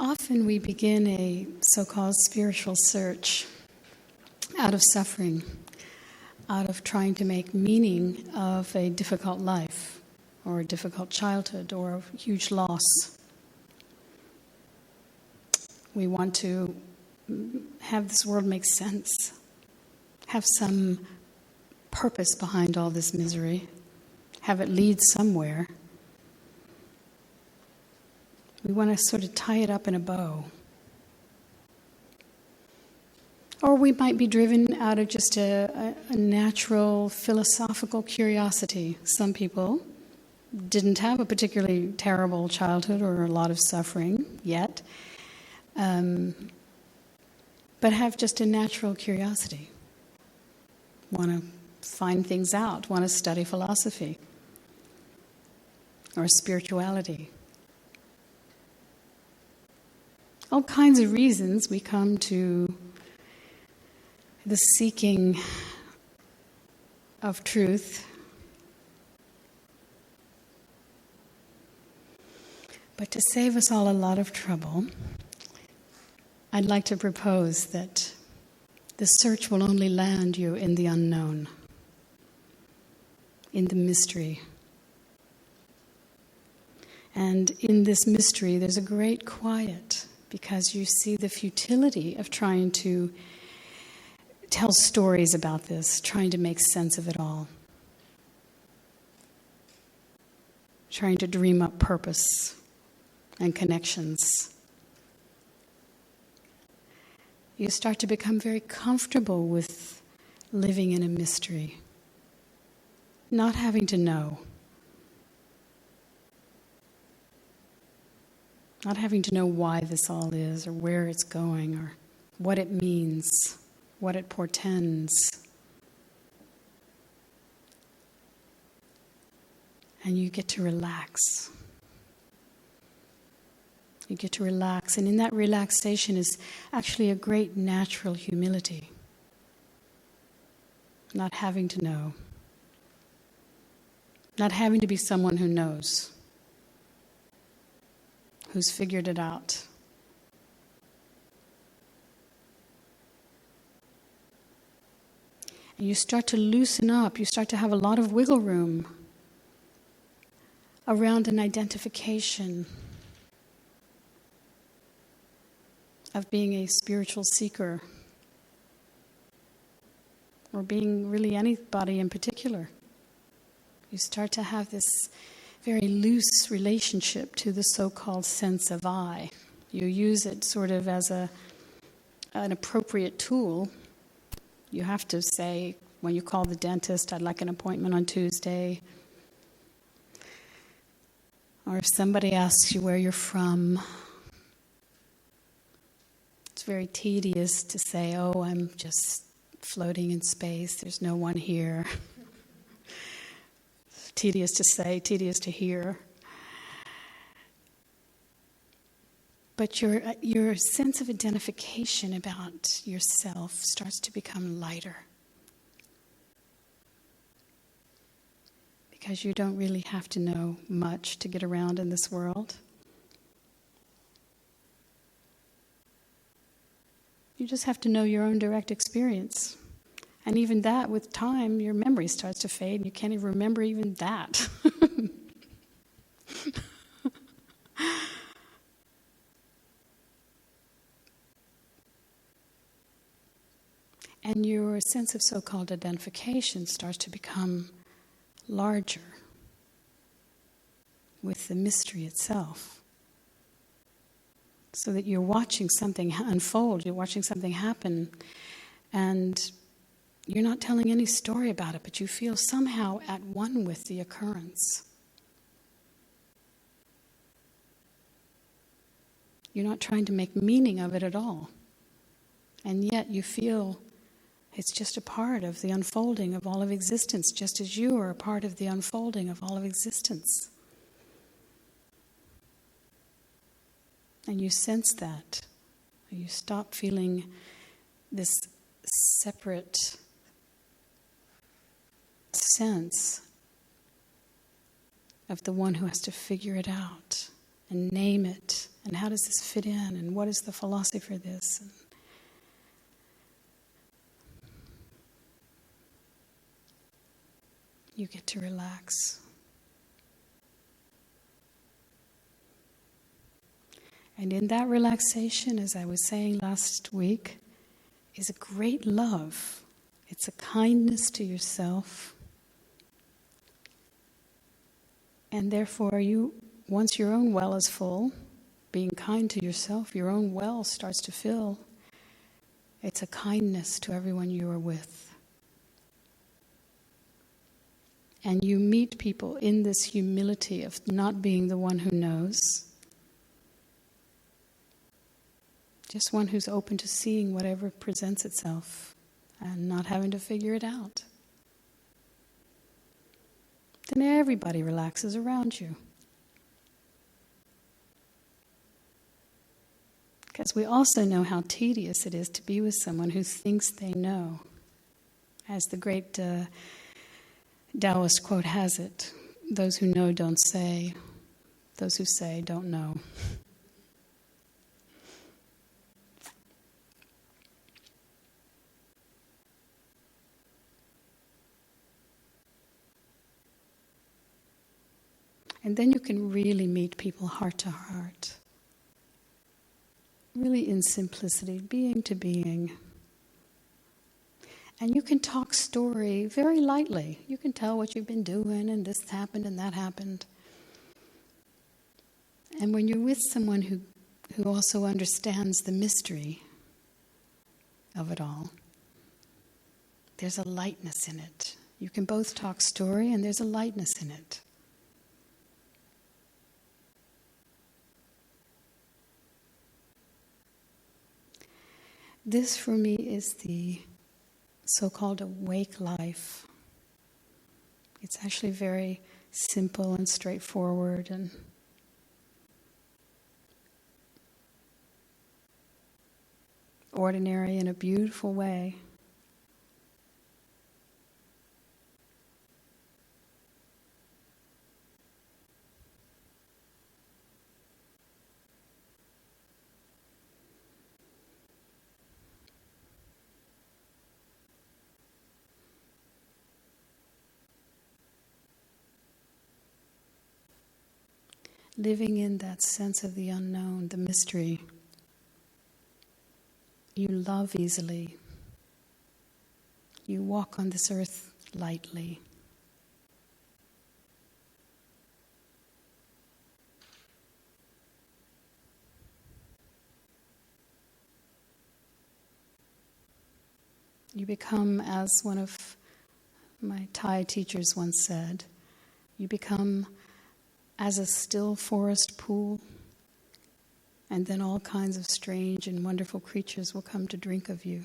Often we begin a so-called spiritual search out of suffering, out of trying to make meaning of a difficult life or a difficult childhood or a huge loss. We want to have this world make sense, have some purpose behind all this misery, have it lead somewhere. We want to sort of tie it up in a bow. Or we might be driven out of just a natural philosophical curiosity. Some people didn't have a particularly terrible childhood or a lot of suffering yet, but have just a natural curiosity. Want to find things out, want to study philosophy or spirituality. All kinds of reasons we come to the seeking of truth. But to save us all a lot of trouble, I'd like to propose that the search will only land you in the unknown, in the mystery. And in this mystery, there's a great quiet, because you see the futility of trying to tell stories about this, trying to make sense of it all, trying to dream up purpose and connections. You start to become very comfortable with living in a mystery, not having to know. Not having to know why this all is, or where it's going, or what it means, what it portends. And you get to relax. You get to relax, and in that relaxation is actually a great natural humility. Not having to know. Not having to be someone who knows. Who's figured it out. And you start to loosen up, you start to have a lot of wiggle room around an identification of being a spiritual seeker or being really anybody in particular. You start to have this very loose relationship to the so-called sense of I. You use it sort of as an appropriate tool. You have to say, when you call the dentist, I'd like an appointment on Tuesday. Or if somebody asks you where you're from, it's very tedious to say, oh, I'm just floating in space, there's no one here. Tedious to say, tedious to hear. But your sense of identification about yourself starts to become lighter. Because you don't really have to know much to get around in this world. You just have to know your own direct experience. And even that, with time, your memory starts to fade, and you can't even remember even that. And your sense of so-called identification starts to become larger with the mystery itself. So that you're watching something unfold, you're watching something happen, and you're not telling any story about it, but you feel somehow at one with the occurrence. You're not trying to make meaning of it at all. And yet you feel it's just a part of the unfolding of all of existence, just as you are a part of the unfolding of all of existence. And you sense that. You stop feeling this separate sense of the one who has to figure it out, and name it. And how does this fit in? And what is the philosophy for this? And you get to relax. And in that relaxation, as I was saying last week, is a great love. It's a kindness to yourself. And therefore, once your own well is full, being kind to yourself, your own well starts to fill. It's a kindness to everyone you are with. And you meet people in this humility of not being the one who knows. Just one who's open to seeing whatever presents itself and not having to figure it out. Then everybody relaxes around you. Because we also know how tedious it is to be with someone who thinks they know. As the great Taoist quote has it, those who know don't say, those who say don't know. And then you can really meet people heart to heart. Really in simplicity, being to being. And you can talk story very lightly. You can tell what you've been doing, and this happened and that happened. And when you're with someone who also understands the mystery of it all, there's a lightness in it. You can both talk story, and there's a lightness in it. This, for me, is the so-called awake life. It's actually very simple and straightforward and ordinary in a beautiful way. Living in that sense of the unknown, the mystery. You love easily. You walk on this earth lightly. You become, as one of my Thai teachers once said, you become as a still forest pool, and then all kinds of strange and wonderful creatures will come to drink of you.